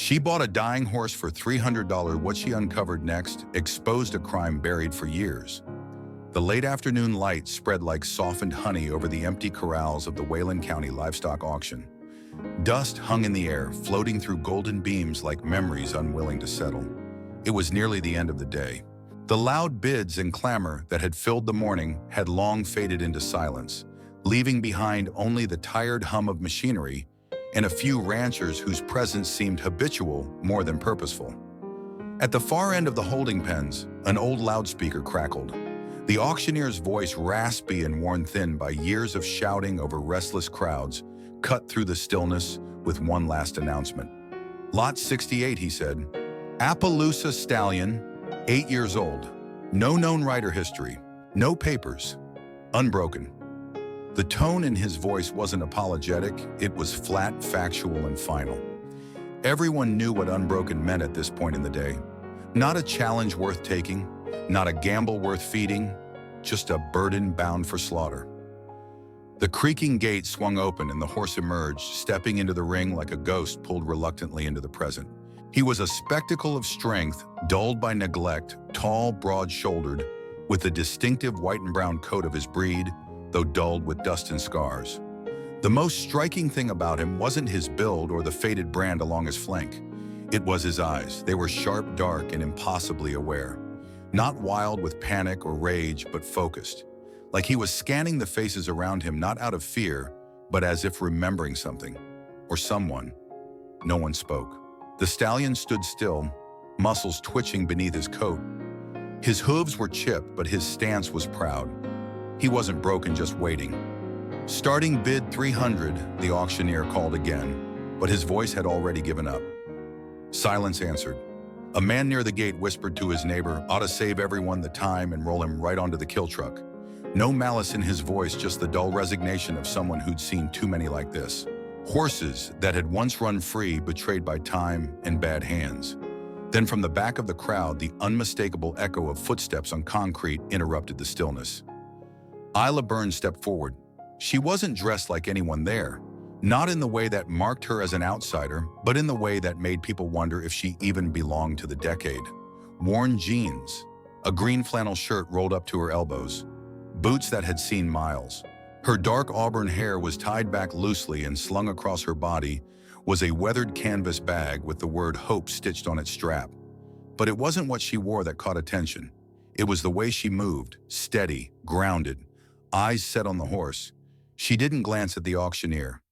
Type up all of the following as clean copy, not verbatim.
She bought a dying horse for $300. What she uncovered next exposed a crime buried for years. The late afternoon light spread like softened honey over the empty corrals of the Wayland County livestock auction. Dust hung in the air, floating through golden beams like memories unwilling to settle. It was nearly the end of the day. The loud bids and clamor that had filled the morning had long faded into silence, leaving behind only the tired hum of machinery and a few ranchers whose presence seemed habitual more than purposeful. At the far end of the holding pens, an old loudspeaker crackled. The auctioneer's voice, raspy and worn thin by years of shouting over restless crowds, cut through the stillness with one last announcement. Lot 68, he said. Appaloosa stallion, 8 years old. No known rider history. No papers. Unbroken. The tone in his voice wasn't apologetic, it was flat, factual, and final. Everyone knew what unbroken meant at this point in the day. Not a challenge worth taking, not a gamble worth feeding, just a burden bound for slaughter. The creaking gate swung open and the horse emerged, stepping into the ring like a ghost pulled reluctantly into the present. He was a spectacle of strength, dulled by neglect, tall, broad-shouldered, with the distinctive white and brown coat of his breed, though dulled with dust and scars. The most striking thing about him wasn't his build or the faded brand along his flank. It was his eyes. They were sharp, dark, and impossibly aware. Not wild with panic or rage, but focused. Like he was scanning the faces around him not out of fear, but as if remembering something. Or someone. No one spoke. The stallion stood still, muscles twitching beneath his coat. His hooves were chipped, but his stance was proud. He wasn't broken, just waiting. Starting bid 300, the auctioneer called again, but his voice had already given up. Silence answered. A man near the gate whispered to his neighbor, ought to save everyone the time and roll him right onto the kill truck. No malice in his voice, just the dull resignation of someone who'd seen too many like this. Horses that had once run free, betrayed by time and bad hands. Then from the back of the crowd, the unmistakable echo of footsteps on concrete interrupted the stillness. Isla Burns stepped forward. She wasn't dressed like anyone there, not in the way that marked her as an outsider, but in the way that made people wonder if she even belonged to the decade. Worn jeans, a green flannel shirt rolled up to her elbows, boots that had seen miles. Her dark auburn hair was tied back loosely and slung across her body was a weathered canvas bag with the word hope stitched on its strap. But it wasn't what she wore that caught attention. It was the way she moved, steady, grounded, eyes set on the horse. She didn't glance at the auctioneer,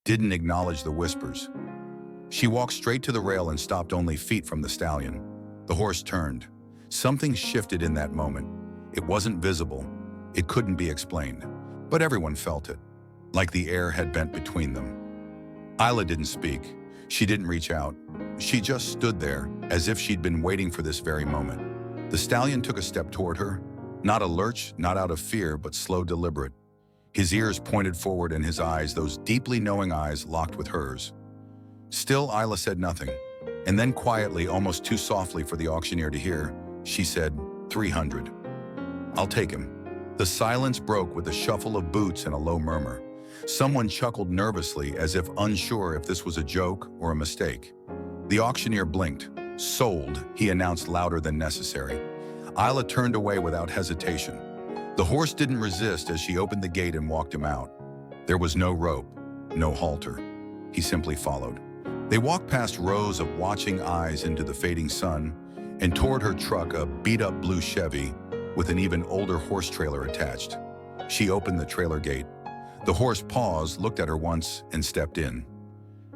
didn't acknowledge the whispers. She walked straight to the rail and stopped only feet from the stallion. The horse turned. Something shifted in that moment. It wasn't visible. It couldn't be explained. But everyone felt it, like the air had bent between them. Isla didn't speak. She didn't reach out. She just stood there, as if she'd been waiting for this very moment. The stallion took a step toward her, not a lurch, not out of fear, but slow, deliberate. His ears pointed forward and his eyes, those deeply knowing eyes, locked with hers. Still, Isla said nothing. And then quietly, almost too softly for the auctioneer to hear, she said, 300. I'll take him. The silence broke with a shuffle of boots and a low murmur. Someone chuckled nervously, as if unsure if this was a joke or a mistake. The auctioneer blinked. Sold, he announced louder than necessary. Isla turned away without hesitation. The horse didn't resist as she opened the gate and walked him out. There was no rope, no halter. He simply followed. They walked past rows of watching eyes into the fading sun and toward her truck, a beat-up blue Chevy with an even older horse trailer attached. She opened the trailer gate. The horse paused, looked at her once, and stepped in.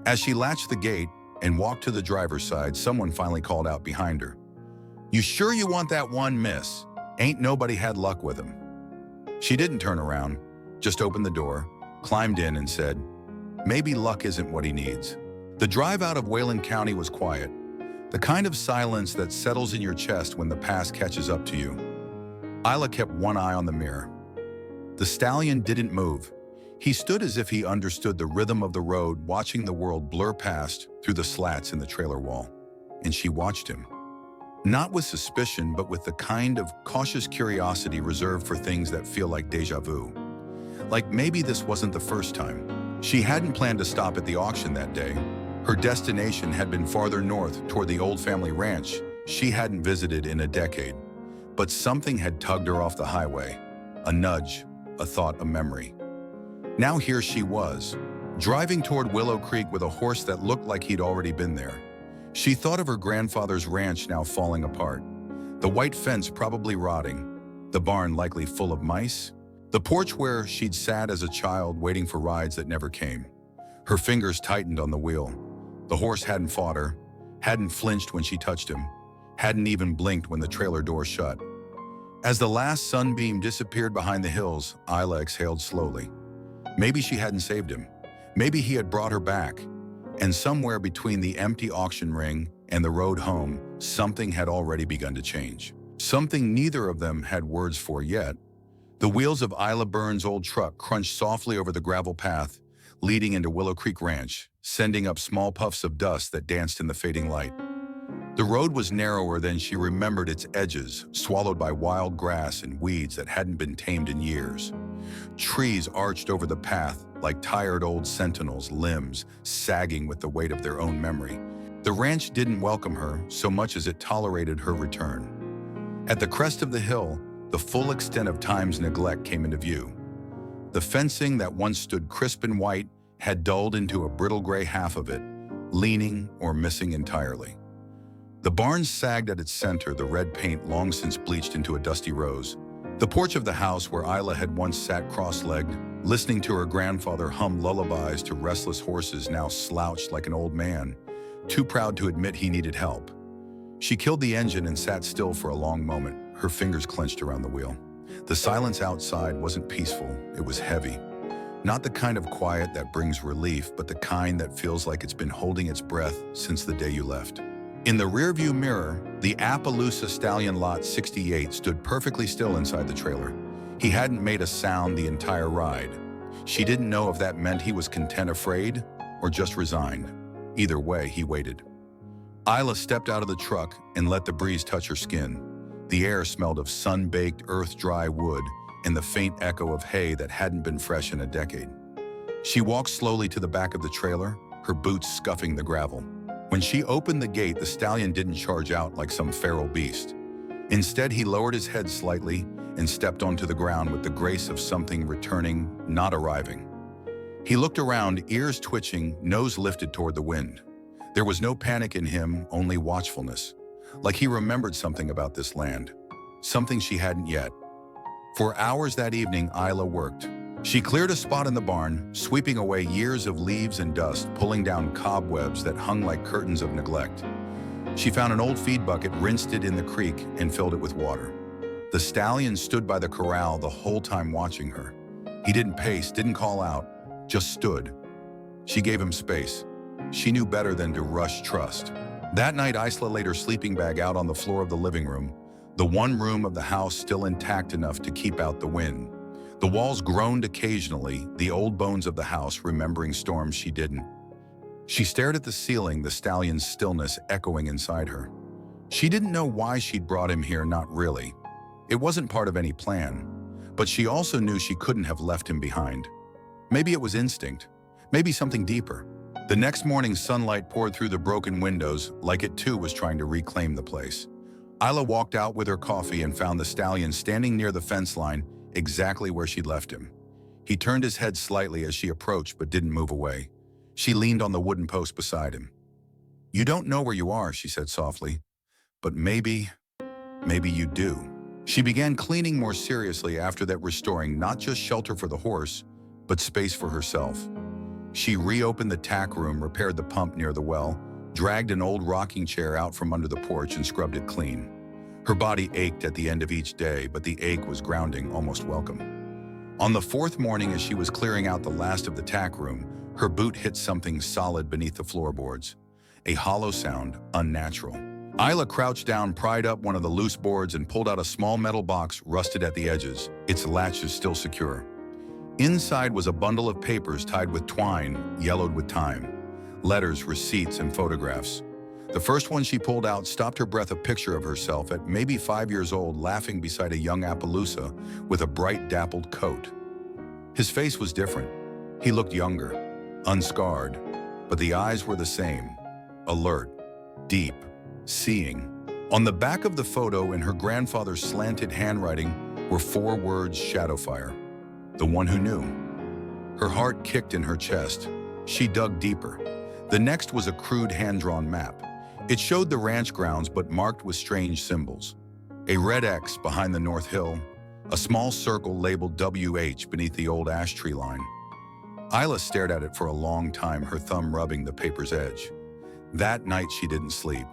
As she latched the gate and walked to the driver's side, someone finally called out behind her. You sure you want that one, miss? Ain't nobody had luck with him. She didn't turn around, just opened the door, climbed in and said, maybe luck isn't what he needs. The drive out of Wayland County was quiet, the kind of silence that settles in your chest when the past catches up to you. Isla kept one eye on the mirror. The stallion didn't move. He stood as if he understood the rhythm of the road, watching the world blur past through the slats in the trailer wall. And she watched him. Not with suspicion, but with the kind of cautious curiosity reserved for things that feel like déjà vu. Like maybe this wasn't the first time. She hadn't planned to stop at the auction that day. Her destination had been farther north toward the old family ranch she hadn't visited in a decade. But something had tugged her off the highway. A nudge, a thought, a memory. Now here she was, driving toward Willow Creek with a horse that looked like he'd already been there. She thought of her grandfather's ranch now falling apart. The white fence probably rotting. The barn likely full of mice. The porch where she'd sat as a child waiting for rides that never came. Her fingers tightened on the wheel. The horse hadn't fought her, hadn't flinched when she touched him, hadn't even blinked when the trailer door shut. As the last sunbeam disappeared behind the hills, Isla exhaled slowly. Maybe she hadn't saved him. Maybe he had brought her back. And somewhere between the empty auction ring and the road home, something had already begun to change. Something neither of them had words for yet. The wheels of Isla Burns' old truck crunched softly over the gravel path, leading into Willow Creek Ranch, sending up small puffs of dust that danced in the fading light. The road was narrower than she remembered its edges, swallowed by wild grass and weeds that hadn't been tamed in years. Trees arched over the path like tired old sentinels, limbs sagging with the weight of their own memory. The ranch didn't welcome her so much as it tolerated her return. At the crest of the hill, the full extent of time's neglect came into view. The fencing that once stood crisp and white had dulled into a brittle gray half of it, leaning or missing entirely. The barn sagged at its center, the red paint long since bleached into a dusty rose. The porch of the house where Isla had once sat cross-legged, listening to her grandfather hum lullabies to restless horses, now slouched like an old man, too proud to admit he needed help. She killed the engine and sat still for a long moment, her fingers clenched around the wheel. The silence outside wasn't peaceful, it was heavy. Not the kind of quiet that brings relief, but the kind that feels like it's been holding its breath since the day you left. In the rearview mirror, the Appaloosa Stallion Lot 68 stood perfectly still inside the trailer. He hadn't made a sound the entire ride. She didn't know if that meant he was content, afraid, or just resigned. Either way, he waited. Isla stepped out of the truck and let the breeze touch her skin. The air smelled of sun-baked, earth-dry wood and the faint echo of hay that hadn't been fresh in a decade. She walked slowly to the back of the trailer, her boots scuffing the gravel. When she opened the gate, the stallion didn't charge out like some feral beast. Instead, he lowered his head slightly and stepped onto the ground with the grace of something returning, not arriving. He looked around, ears twitching, nose lifted toward the wind. There was no panic in him, only watchfulness. Like he remembered something about this land, something she hadn't yet. For hours that evening, Isla worked. She cleared a spot in the barn, sweeping away years of leaves and dust, pulling down cobwebs that hung like curtains of neglect. She found an old feed bucket, rinsed it in the creek, and filled it with water. The stallion stood by the corral the whole time watching her. He didn't pace, didn't call out, just stood. She gave him space. She knew better than to rush trust. That night, Isla laid her sleeping bag out on the floor of the living room, the one room of the house still intact enough to keep out the wind. The walls groaned occasionally, the old bones of the house remembering storms she didn't. She stared at the ceiling, the stallion's stillness echoing inside her. She didn't know why she'd brought him here, not really. It wasn't part of any plan, but she also knew she couldn't have left him behind. Maybe it was instinct, maybe something deeper. The next morning, sunlight poured through the broken windows, like it too was trying to reclaim the place. Isla walked out with her coffee and found the stallion standing near the fence line, exactly where she'd left him. He turned his head slightly as she approached, but didn't move away. She leaned on the wooden post beside him. "You don't know where you are," she said softly, "but maybe you do." She began cleaning more seriously after that, restoring not just shelter for the horse, but space for herself. She reopened the tack room, repaired the pump near the well, dragged an old rocking chair out from under the porch and scrubbed it clean. Her body ached at the end of each day, but the ache was grounding, almost welcome. On the fourth morning, as she was clearing out the last of the tack room, her boot hit something solid beneath the floorboards. A hollow sound, unnatural. Isla crouched down, pried up one of the loose boards, and pulled out a small metal box rusted at the edges, its latches still secure. Inside was a bundle of papers tied with twine, yellowed with time. Letters, receipts, and photographs. The first one she pulled out stopped her breath, a picture of herself at maybe 5 years old, laughing beside a young Appaloosa with a bright dappled coat. His face was different. He looked younger, unscarred, but the eyes were the same, alert, deep, seeing. On the back of the photo in her grandfather's slanted handwriting were 4 words: Shadowfire. The one who knew. Her heart kicked in her chest. She dug deeper. The next was a crude hand-drawn map. It showed the ranch grounds but marked with strange symbols. A red X behind the North Hill, a small circle labeled WH beneath the old ash tree line. Isla stared at it for a long time, her thumb rubbing the paper's edge. That night she didn't sleep.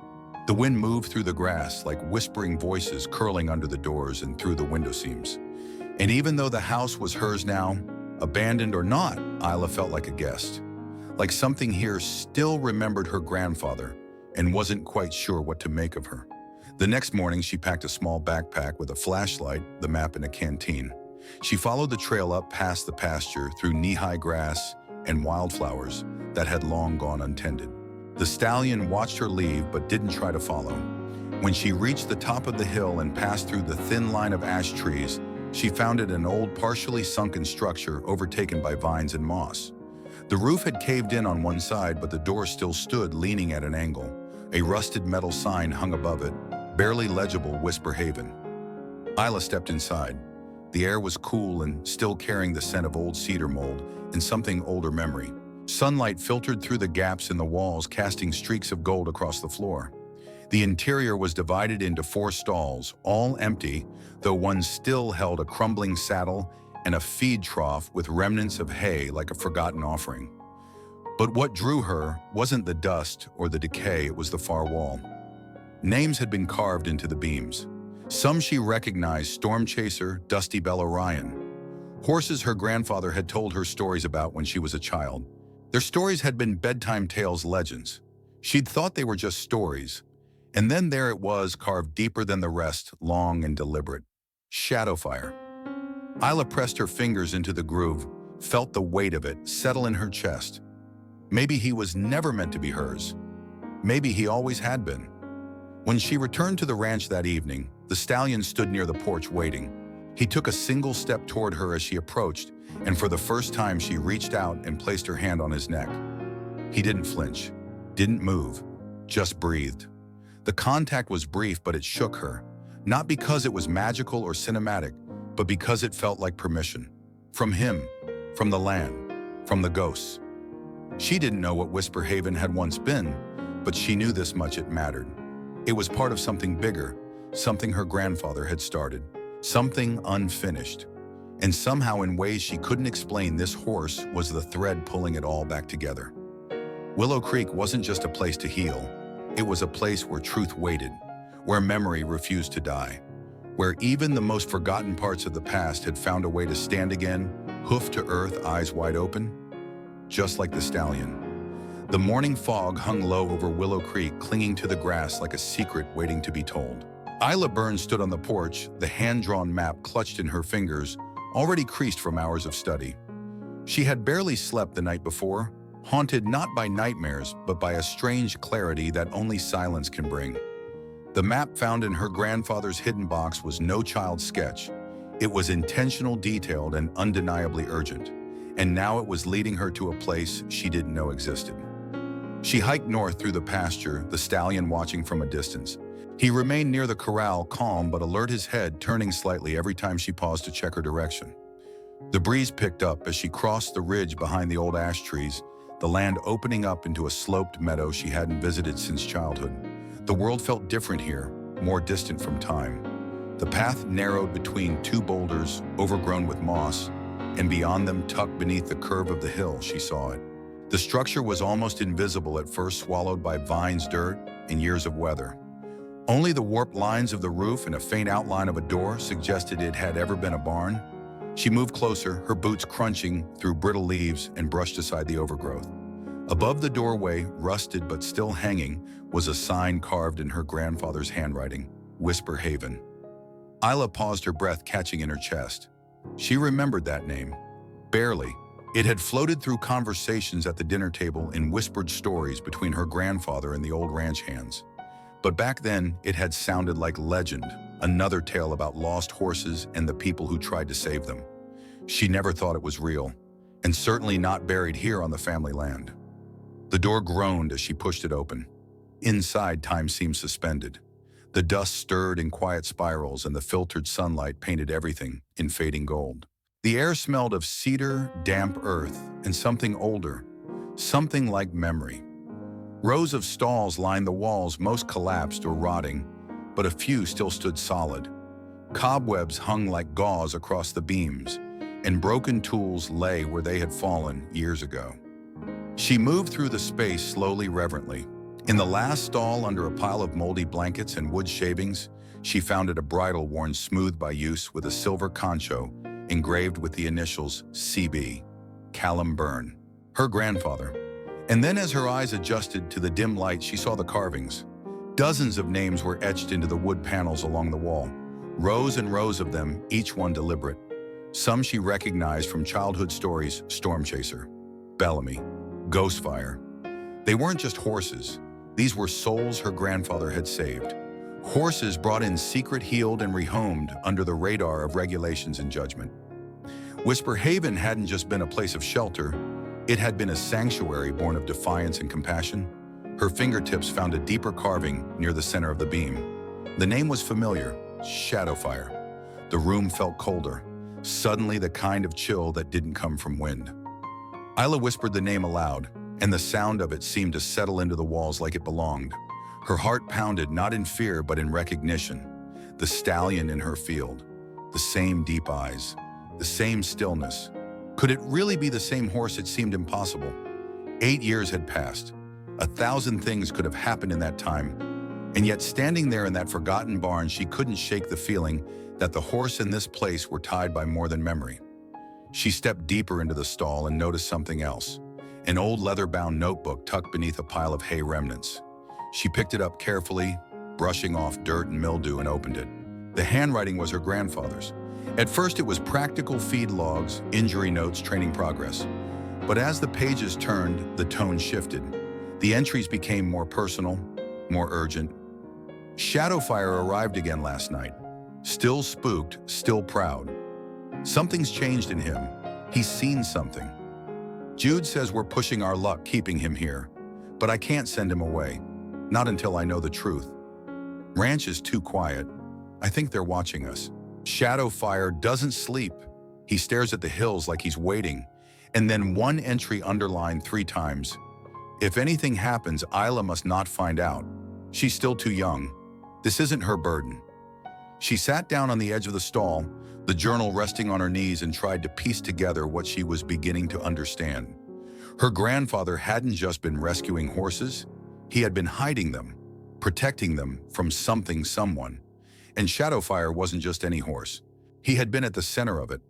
The wind moved through the grass like whispering voices curling under the doors and through the window seams. And even though the house was hers now, abandoned or not, Isla felt like a guest. Like something here still remembered her grandfather and wasn't quite sure what to make of her. The next morning, she packed a small backpack with a flashlight, the map, and a canteen. She followed the trail up past the pasture through knee-high grass and wildflowers that had long gone untended. The stallion watched her leave but didn't try to follow. When she reached the top of the hill and passed through the thin line of ash trees, she found it an old, partially sunken structure overtaken by vines and moss. The roof had caved in on one side, but the door still stood leaning at an angle. A rusted metal sign hung above it, barely legible: Whisper Haven. Isla stepped inside. The air was cool and still carrying the scent of old cedar mold and something older memory. Sunlight filtered through the gaps in the walls, casting streaks of gold across the floor. The interior was divided into 4 stalls, all empty, though one still held a crumbling saddle and a feed trough with remnants of hay like a forgotten offering. But what drew her wasn't the dust or the decay, it was the far wall. Names had been carved into the beams. Some she recognized: Storm Chaser, Dusty Bell, Orion. Horses her grandfather had told her stories about when she was a child. Their stories had been bedtime tales, legends. She'd thought they were just stories. And then there it was, carved deeper than the rest, long and deliberate: Shadowfire. Isla pressed her fingers into the groove, felt the weight of it settle in her chest. Maybe he was never meant to be hers. Maybe he always had been. When she returned to the ranch that evening, the stallion stood near the porch waiting. He took a single step toward her as she approached, and for the first time she reached out and placed her hand on his neck. He didn't flinch, didn't move, just breathed. The contact was brief, but it shook her, not because it was magical or cinematic, but because it felt like permission. From him, from the land, from the ghosts. She didn't know what Whisper Haven had once been, but she knew this much: it mattered. It was part of something bigger, something her grandfather had started, something unfinished. And somehow, in ways she couldn't explain, this horse was the thread pulling it all back together. Willow Creek wasn't just a place to heal. It was a place where truth waited, where memory refused to die, where even the most forgotten parts of the past had found a way to stand again, hoof to earth, eyes wide open, just like the stallion. The morning fog hung low over Willow Creek, clinging to the grass like a secret waiting to be told. Isla Burns stood on the porch, the hand-drawn map clutched in her fingers, already creased from hours of study. She had barely slept the night before, haunted not by nightmares, but by a strange clarity that only silence can bring. The map found in her grandfather's hidden box was no child's sketch. It was intentional, detailed, and undeniably urgent. And now it was leading her to a place she didn't know existed. She hiked north through the pasture, the stallion watching from a distance. He remained near the corral, calm but alert, his head turning slightly every time she paused to check her direction. The breeze picked up as she crossed the ridge behind the old ash trees, the land opening up into a sloped meadow she hadn't visited since childhood. The world felt different here, more distant from time. The path narrowed between 2 boulders, overgrown with moss, and beyond them, tucked beneath the curve of the hill, she saw it. The structure was almost invisible at first, swallowed by vines, dirt, and years of weather. Only the warped lines of the roof and a faint outline of a door suggested it had ever been a barn. She moved closer, her boots crunching through brittle leaves, and brushed aside the overgrowth. Above the doorway, rusted but still hanging, was a sign carved in her grandfather's handwriting: Whisper Haven. Isla paused, her breath catching in her chest. She remembered that name. Barely. It had floated through conversations at the dinner table in whispered stories between her grandfather and the old ranch hands. But back then, it had sounded like legend, another tale about lost horses and the people who tried to save them. She never thought it was real, and certainly not buried here on the family land. The door groaned as she pushed it open. Inside, time seemed suspended. The dust stirred in quiet spirals, and the filtered sunlight painted everything in fading gold. The air smelled of cedar, damp earth, and something older, something like memory. Rows of stalls lined the walls, most collapsed or rotting, but a few still stood solid. Cobwebs hung like gauze across the beams, and broken tools lay where they had fallen years ago. She moved through the space slowly, reverently. In the last stall, under a pile of moldy blankets and wood shavings, she found a bridle worn smooth by use with a silver concho engraved with the initials CB, Callum Byrne, her grandfather. And then as her eyes adjusted to the dim light, she saw the carvings. Dozens of names were etched into the wood panels along the wall, rows and rows of them, each one deliberate. Some she recognized from childhood stories: Storm Chaser, Bellamy, Ghostfire. They weren't just horses. These were souls her grandfather had saved. Horses brought in secret, healed, and rehomed under the radar of regulations and judgment. Whisper Haven hadn't just been a place of shelter. It had been a sanctuary born of defiance and compassion. Her fingertips found a deeper carving near the center of the beam. The name was familiar: Shadowfire. The room felt colder, suddenly the kind of chill that didn't come from wind. Isla whispered the name aloud, and the sound of it seemed to settle into the walls like it belonged. Her heart pounded, not in fear but in recognition. The stallion in her field, the same deep eyes, the same stillness. Could it really be the same horse? It seemed impossible. 8 years had passed. 1,000 things could have happened in that time. And yet, standing there in that forgotten barn, she couldn't shake the feeling that the horse and this place were tied by more than memory. She stepped deeper into the stall and noticed something else: an old leather-bound notebook tucked beneath a pile of hay remnants. She picked it up carefully, brushing off dirt and mildew, and opened it. The handwriting was her grandfather's. At first, it was practical feed logs, injury notes, training progress. But as the pages turned, the tone shifted. The entries became more personal, more urgent. Shadowfire arrived again last night. Still spooked, still proud. Something's changed in him. He's seen something. Jude says we're pushing our luck keeping him here, but I can't send him away. Not until I know the truth. Ranch is too quiet. I think they're watching us. Shadowfire doesn't sleep. He stares at the hills like he's waiting, and then one entry underlined 3 times. If anything happens, Isla must not find out. She's still too young. This isn't her burden. She sat down on the edge of the stall, the journal resting on her knees, and tried to piece together what she was beginning to understand. Her grandfather hadn't just been rescuing horses. He had been hiding them, protecting them from something, someone. And Shadowfire wasn't just any horse. He had been at the center of it.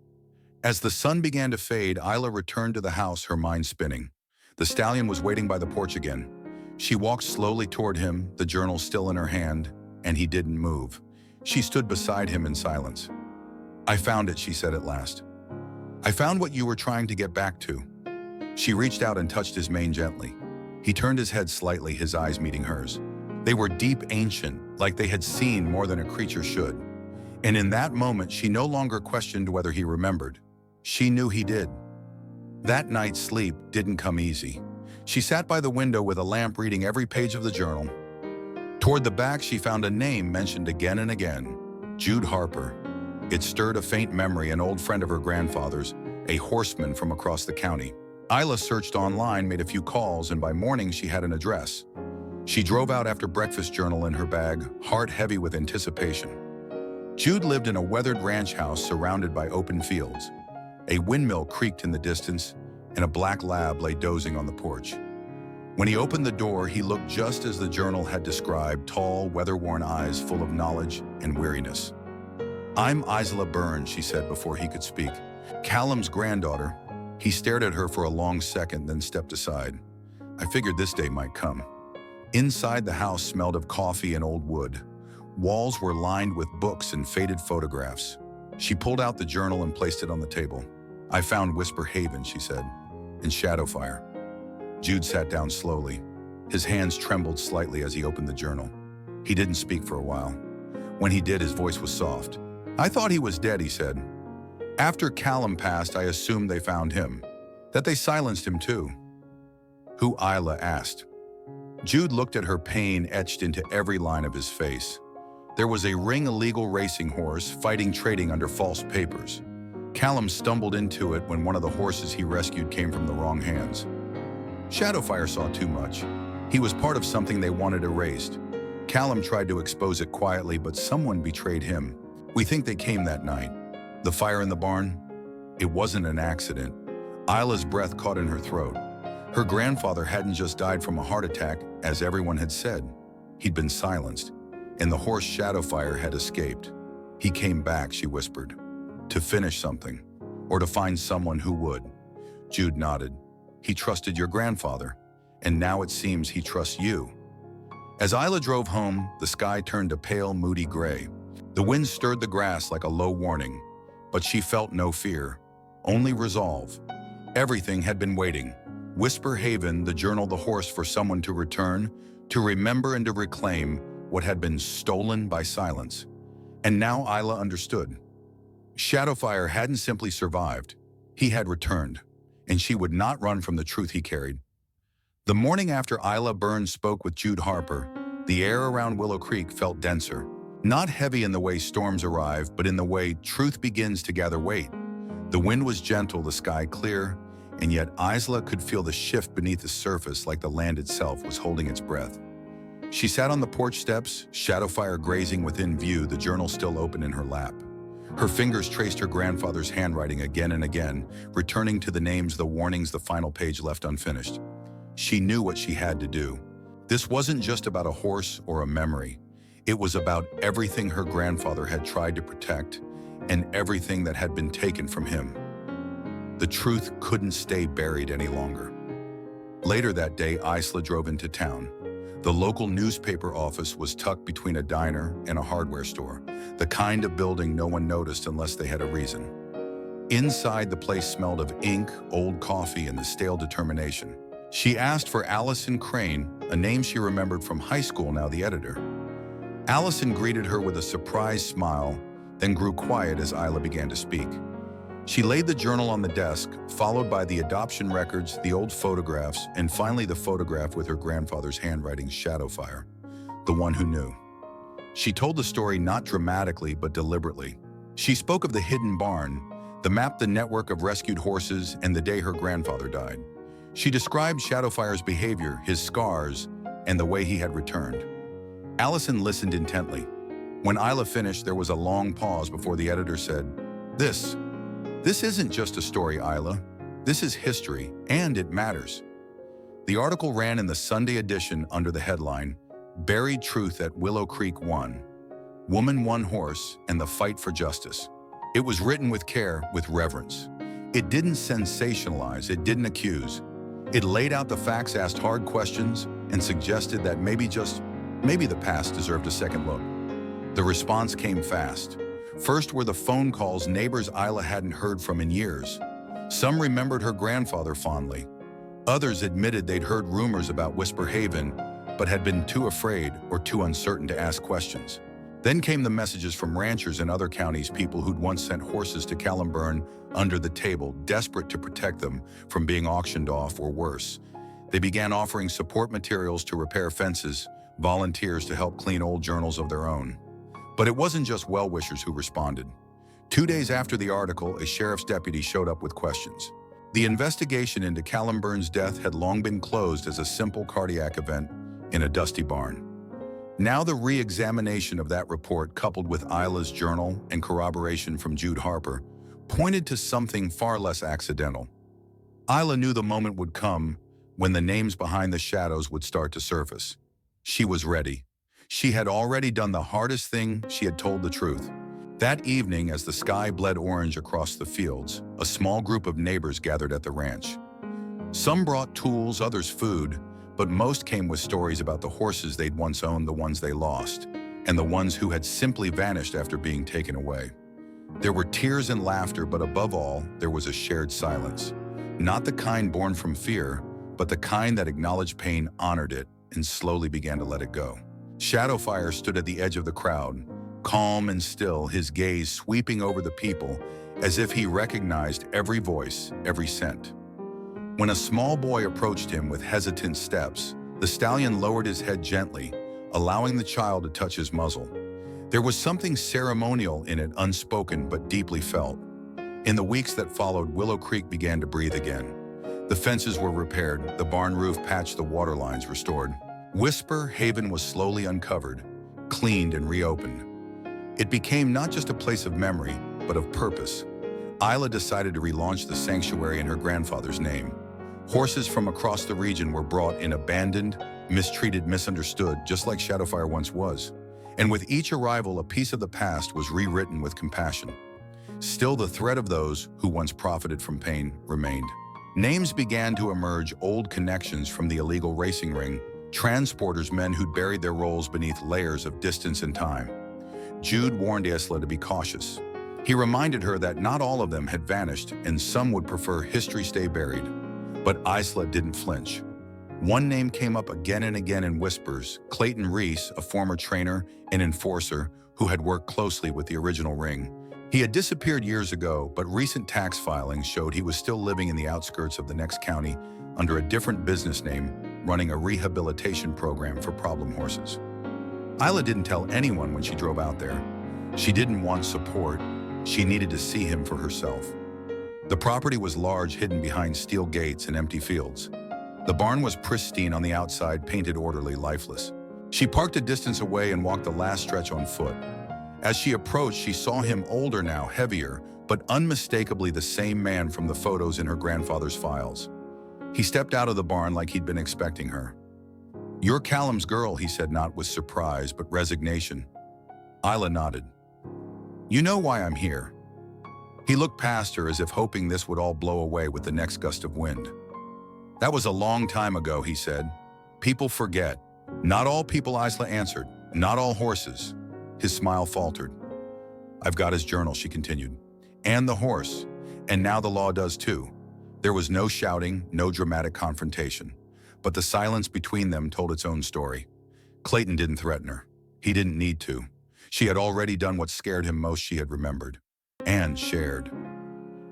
As the sun began to fade, Isla returned to the house, her mind spinning. The stallion was waiting by the porch again. She walked slowly toward him, the journal still in her hand, and he didn't move. She stood beside him in silence. "I found it," she said at last. "I found what you were trying to get back to." She reached out and touched his mane gently. He turned his head slightly, his eyes meeting hers. They were deep, ancient, like they had seen more than a creature should. And in that moment, she no longer questioned whether he remembered. She knew he did. That night's sleep didn't come easy. She sat by the window with a lamp, reading every page of the journal. Toward the back, she found a name mentioned again and again: Jude Harper. It stirred a faint memory, an old friend of her grandfather's, a horseman from across the county. Isla searched online, made a few calls, and by morning she had an address. She drove out after breakfast, journal in her bag, heart heavy with anticipation. Jude lived in a weathered ranch house surrounded by open fields. A windmill creaked in the distance, and a black lab lay dozing on the porch. When he opened the door, he looked just as the journal had described: tall, weather-worn eyes full of knowledge and weariness. "I'm Isla Byrne," she said before he could speak. "Callum's granddaughter." He stared at her for a long second, then stepped aside. "I figured this day might come." Inside, the house smelled of coffee and old wood. Walls were lined with books and faded photographs. She pulled out the journal and placed it on the table. "I found Whisper Haven," she said, "and Shadowfire." Jude sat down slowly. His hands trembled slightly as he opened the journal. He didn't speak for a while. When he did, his voice was soft. "I thought he was dead," he said. "After Callum passed, I assumed they found him, that they silenced him too." Who? Isla asked. Jude looked at her, pain etched into every line of his face. There was a ring illegal racing horse fighting trading under false papers. Callum stumbled into it when one of the horses he rescued came from the wrong hands. Shadowfire saw too much. He was part of something they wanted erased. Callum tried to expose it quietly, but someone betrayed him. We think they came that night. The fire in the barn? It wasn't an accident. Isla's breath caught in her throat. Her grandfather hadn't just died from a heart attack, as everyone had said. He'd been silenced, and the horse Shadowfire had escaped. He came back, she whispered, to finish something, or to find someone who would. Jude nodded. He trusted your grandfather, and now it seems he trusts you. As Isla drove home, the sky turned a pale, moody gray. The wind stirred the grass like a low warning, but she felt no fear, only resolve. Everything had been waiting. Whisper Haven, the journal, the horse, for someone to return, to remember and to reclaim what had been stolen by silence. And now Isla understood. Shadowfire hadn't simply survived. He had returned, and she would not run from the truth he carried. The morning after Isla Burns spoke with Jude Harper, the air around Willow Creek felt denser. Not heavy in the way storms arrive, but in the way truth begins to gather weight. The wind was gentle, the sky clear, and yet Isla could feel the shift beneath the surface, like the land itself was holding its breath. She sat on the porch steps, Shadowfire grazing within view, the journal still open in her lap. Her fingers traced her grandfather's handwriting again and again, returning to the names, the warnings, the final page left unfinished. She knew what she had to do. This wasn't just about a horse or a memory. It was about everything her grandfather had tried to protect and everything that had been taken from him. The truth couldn't stay buried any longer. Later that day, Isla drove into town. The local newspaper office was tucked between a diner and a hardware store, the kind of building no one noticed unless they had a reason. Inside, the place smelled of ink, old coffee, and the stale determination. She asked for Allison Crane, a name she remembered from high school, now the editor. Allison greeted her with a surprised smile, then grew quiet as Isla began to speak. She laid the journal on the desk, followed by the adoption records, the old photographs, and finally the photograph with her grandfather's handwriting, Shadowfire, the one who knew. She told the story not dramatically, but deliberately. She spoke of the hidden barn, the map, the network of rescued horses, and the day her grandfather died. She described Shadowfire's behavior, his scars, and the way he had returned. Allison listened intently. When Isla finished, there was a long pause before the editor said, This isn't just a story, Isla. This is history, and it matters." The article ran in the Sunday edition under the headline, "Buried Truth at Willow Creek 1. Woman, One Horse, and the Fight for Justice." It was written with care, with reverence. It didn't sensationalize, it didn't accuse. It laid out the facts, asked hard questions, and suggested that maybe the past deserved a second look. The response came fast. First were the phone calls, neighbors Isla hadn't heard from in years. Some remembered her grandfather fondly. Others admitted they'd heard rumors about Whisper Haven, but had been too afraid or too uncertain to ask questions. Then came the messages from ranchers in other counties, people who'd once sent horses to Callumburn under the table, desperate to protect them from being auctioned off or worse. They began offering support materials to repair fences, volunteers to help clean old journals of their own. But it wasn't just well-wishers who responded. 2 days after the article, a sheriff's deputy showed up with questions. The investigation into Callumburn's death had long been closed as a simple cardiac event in a dusty barn. Now the re-examination of that report, coupled with Isla's journal and corroboration from Jude Harper, pointed to something far less accidental. Isla knew the moment would come when the names behind the shadows would start to surface. She was ready. She had already done the hardest thing. She had told the truth. That evening, as the sky bled orange across the fields, a small group of neighbors gathered at the ranch. Some brought tools, others food, but most came with stories about the horses they'd once owned, the ones they lost, and the ones who had simply vanished after being taken away. There were tears and laughter, but above all, there was a shared silence. Not the kind born from fear, but the kind that acknowledged pain, honored it, and slowly began to let it go. Shadowfire stood at the edge of the crowd, calm and still, his gaze sweeping over the people as if he recognized every voice, every scent. When a small boy approached him with hesitant steps, the stallion lowered his head gently, allowing the child to touch his muzzle. There was something ceremonial in it, unspoken but deeply felt. In the weeks that followed, Willow Creek began to breathe again. The fences were repaired, the barn roof patched, the water lines restored. Whisper Haven was slowly uncovered, cleaned and reopened. It became not just a place of memory, but of purpose. Isla decided to relaunch the sanctuary in her grandfather's name. Horses from across the region were brought in, abandoned, mistreated, misunderstood, just like Shadowfire once was. And with each arrival, a piece of the past was rewritten with compassion. Still, the threat of those who once profited from pain remained. Names began to emerge, old connections from the illegal racing ring, transporters, men who'd buried their roles beneath layers of distance and time. Jude warned Isla to be cautious. He reminded her that not all of them had vanished and some would prefer history stay buried. But Isla didn't flinch. One name came up again and again in whispers: Clayton Reese, a former trainer and enforcer who had worked closely with the original ring. He had disappeared years ago, but recent tax filings showed he was still living in the outskirts of the next county under a different business name, running a rehabilitation program for problem horses. Isla didn't tell anyone when she drove out there. She didn't want support. She needed to see him for herself. The property was large, hidden behind steel gates and empty fields. The barn was pristine on the outside, painted orderly, lifeless. She parked a distance away and walked the last stretch on foot. As she approached, she saw him, older now, heavier, but unmistakably the same man from the photos in her grandfather's files. He stepped out of the barn like he'd been expecting her. "You're Callum's girl," he said, not with surprise, but resignation. Isla nodded. "You know why I'm here." He looked past her as if hoping this would all blow away with the next gust of wind. "That was a long time ago," he said. "People forget." "Not all people," Isla answered. "Not all horses." His smile faltered. "I've got his journal," she continued. "And the horse. And now the law does too." There was no shouting, no dramatic confrontation. But the silence between them told its own story. Clayton didn't threaten her. He didn't need to. She had already done what scared him most. She had remembered. And shared.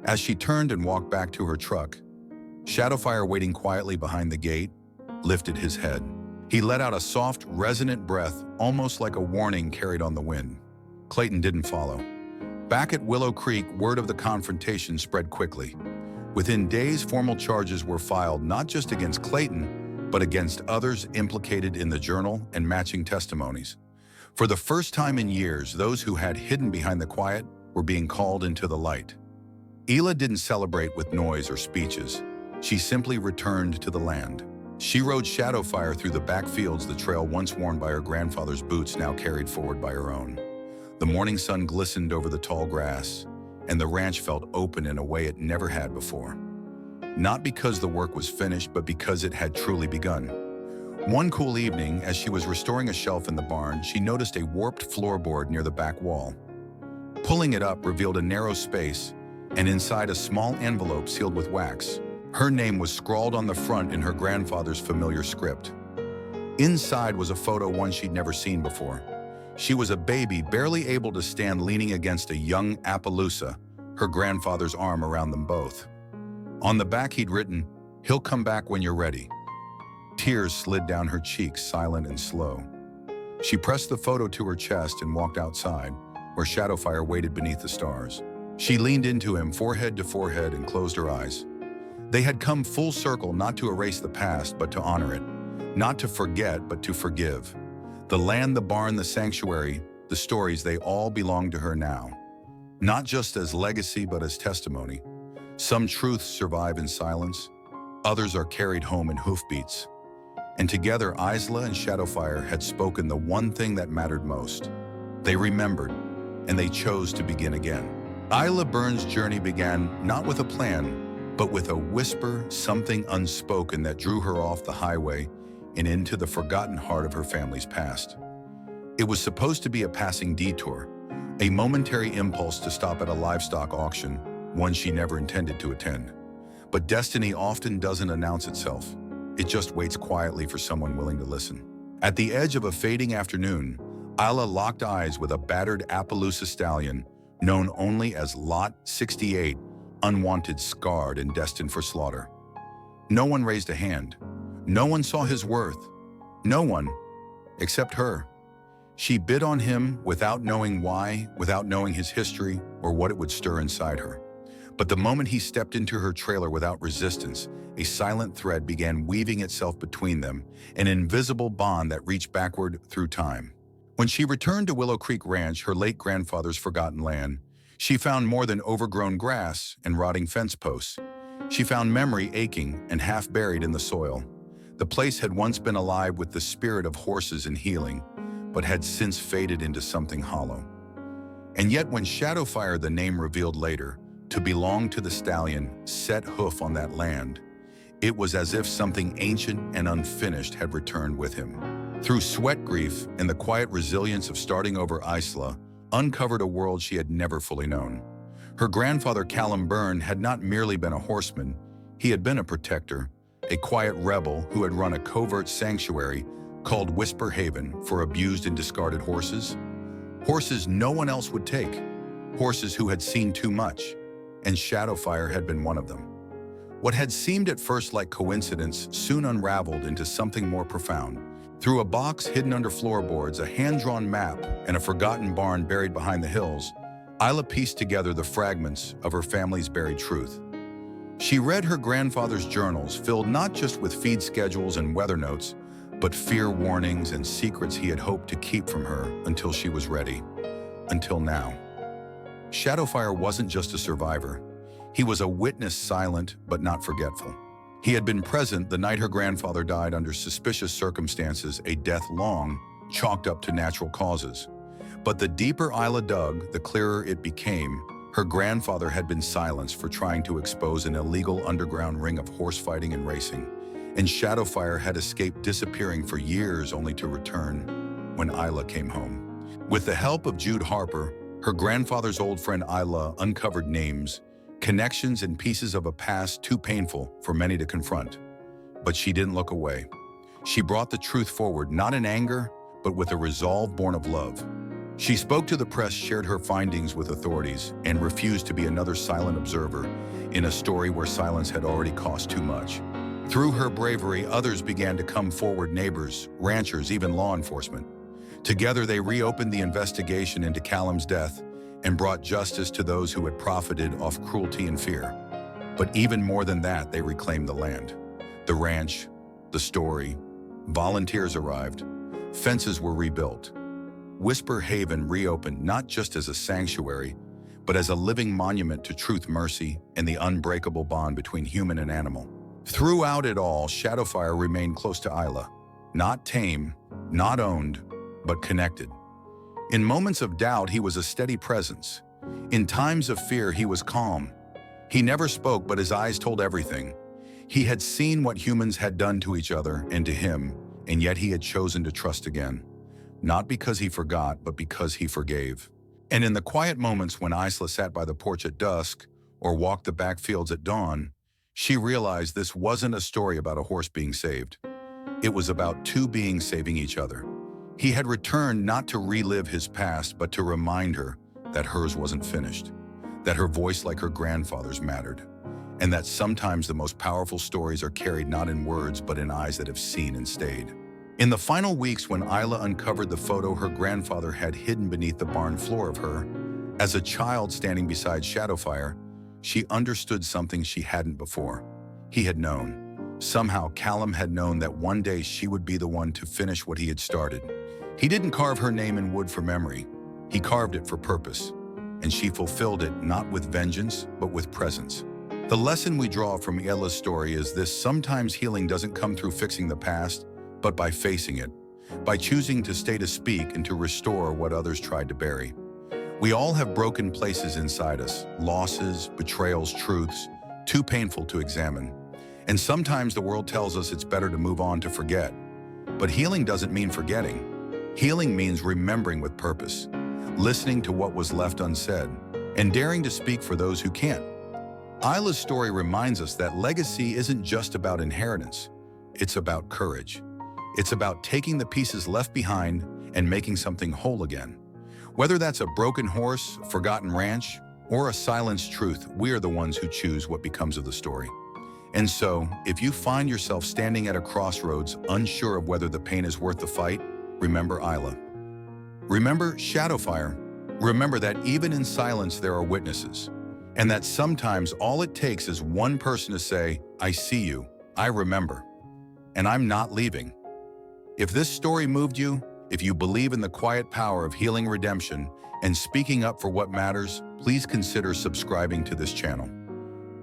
As she turned and walked back to her truck, Shadowfire, waiting quietly behind the gate, lifted his head. He let out a soft, resonant breath, almost like a warning carried on the wind. Clayton didn't follow. Back at Willow Creek, word of the confrontation spread quickly. Within days, formal charges were filed not just against Clayton, but against others implicated in the journal and matching testimonies. For the first time in years, those who had hidden behind the quiet were being called into the light. Isla didn't celebrate with noise or speeches. She simply returned to the land. She rode Shadowfire through the back fields, the trail once worn by her grandfather's boots now carried forward by her own. The morning sun glistened over the tall grass, and the ranch felt open in a way it never had before. Not because the work was finished, but because it had truly begun. One cool evening, as she was restoring a shelf in the barn, she noticed a warped floorboard near the back wall. Pulling it up revealed a narrow space, and inside a small envelope sealed with wax. Her name was scrawled on the front in her grandfather's familiar script. Inside was a photo, one she'd never seen before. She was a baby, barely able to stand, leaning against a young Appaloosa, her grandfather's arm around them both. On the back he'd written, "He'll come back when you're ready." Tears slid down her cheeks, silent and slow. She pressed the photo to her chest and walked outside, where Shadowfire waited beneath the stars. She leaned into him, forehead to forehead, and closed her eyes. They had come full circle, not to erase the past, but to honor it. Not to forget, but to forgive. The land, the barn, the sanctuary, the stories, they all belong to her now. Not just as legacy, but as testimony. Some truths survive in silence. Others are carried home in hoofbeats. And together, Isla and Shadowfire had spoken the one thing that mattered most. They remembered, and they chose to begin again. Isla Burns' journey began not with a plan, but with a whisper, something unspoken that drew her off the highway and into the forgotten heart of her family's past. It was supposed to be a passing detour, a momentary impulse to stop at a livestock auction, one she never intended to attend. But destiny often doesn't announce itself. It just waits quietly for someone willing to listen. At the edge of a fading afternoon, Isla locked eyes with a battered Appaloosa stallion, known only as Lot 68, unwanted, scarred, and destined for slaughter. No one raised a hand. No one saw his worth. No one, except her. She bid on him without knowing why, without knowing his history or what it would stir inside her. But the moment he stepped into her trailer without resistance, a silent thread began weaving itself between them, an invisible bond that reached backward through time. When she returned to Willow Creek Ranch, her late grandfather's forgotten land, she found more than overgrown grass and rotting fence posts. She found memory aching and half buried in the soil. The place had once been alive with the spirit of horses and healing, but had since faded into something hollow. And yet when Shadowfire, the name revealed later, to belong to the stallion, set hoof on that land, it was as if something ancient and unfinished had returned with him. Through sweat grief and the quiet resilience of starting over, Isla uncovered a world she had never fully known. Her grandfather, Callum Byrne, had not merely been a horseman, he had been a protector, a quiet rebel who had run a covert sanctuary called Whisper Haven for abused and discarded horses. Horses no one else would take, horses who had seen too much, and Shadowfire had been one of them. What had seemed at first like coincidence soon unraveled into something more profound. Through a box hidden under floorboards, a hand-drawn map, and a forgotten barn buried behind the hills, Isla pieced together the fragments of her family's buried truth. She read her grandfather's journals, filled not just with feed schedules and weather notes, but fear warnings and secrets he had hoped to keep from her until she was ready. Until now. Shadowfire wasn't just a survivor. He was a witness, silent but not forgetful. He had been present the night her grandfather died under suspicious circumstances, a death long chalked up to natural causes. But the deeper Isla dug, the clearer it became. Her grandfather had been silenced for trying to expose an illegal underground ring of horse fighting and racing. And Shadowfire had escaped disappearing for years only to return when Isla came home. With the help of Jude Harper, her grandfather's old friend, Isla uncovered names, connections, and pieces of a past too painful for many to confront. But she didn't look away. She brought the truth forward, not in anger, but with a resolve born of love. She spoke to the press, shared her findings with authorities, and refused to be another silent observer in a story where silence had already cost too much. Through her bravery, others began to come forward, neighbors, ranchers, even law enforcement. Together, they reopened the investigation into Callum's death and brought justice to those who had profited off cruelty and fear. But even more than that, they reclaimed the land, the ranch, the story. Volunteers arrived. Fences were rebuilt. Whisper Haven reopened not just as a sanctuary, but as a living monument to truth, mercy, and the unbreakable bond between human and animal. Throughout it all, Shadowfire remained close to Isla, not tame, not owned, but connected. In moments of doubt, he was a steady presence. In times of fear, he was calm. He never spoke, but his eyes told everything. He had seen what humans had done to each other and to him, and yet he had chosen to trust again. Not because he forgot, but because he forgave. And in the quiet moments when Isla sat by the porch at dusk or walked the backfields at dawn, she realized this wasn't a story about a horse being saved. It was about two beings saving each other. He had returned not to relive his past, but to remind her that hers wasn't finished, that her voice, like her grandfather's, mattered, and that sometimes the most powerful stories are carried not in words, but in eyes that have seen and stayed. In the final weeks, when Isla uncovered the photo her grandfather had hidden beneath the barn floor of her, as a child standing beside Shadowfire, she understood something she hadn't before. He had known. Somehow, Callum had known that one day she would be the one to finish what he had started. He didn't carve her name in wood for memory. He carved it for purpose, and she fulfilled it not with vengeance, but with presence. The lesson we draw from Isla's story is this: sometimes healing doesn't come through fixing the past, but by facing it, by choosing to stay to speak and to restore what others tried to bury. We all have broken places inside us, losses, betrayals, truths, too painful to examine. And sometimes the world tells us it's better to move on, to forget. But healing doesn't mean forgetting. Healing means remembering with purpose, listening to what was left unsaid, and daring to speak for those who can't. Isla's story reminds us that legacy isn't just about inheritance. It's about courage. It's about taking the pieces left behind and making something whole again. Whether that's a broken horse, forgotten ranch, or a silenced truth, we are the ones who choose what becomes of the story. And so, if you find yourself standing at a crossroads, unsure of whether the pain is worth the fight, remember Isla. Remember Shadowfire. Remember that even in silence there are witnesses, and that sometimes all it takes is one person to say, I see you, I remember, and I'm not leaving. If this story moved you, if you believe in the quiet power of healing redemption and speaking up for what matters, please consider subscribing to this channel.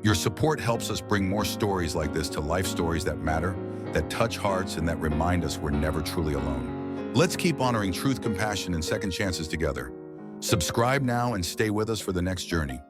Your support helps us bring more stories like this to life, stories that matter, that touch hearts, and that remind us we're never truly alone. Let's keep honoring truth, compassion, and second chances together. Subscribe now and stay with us for the next journey.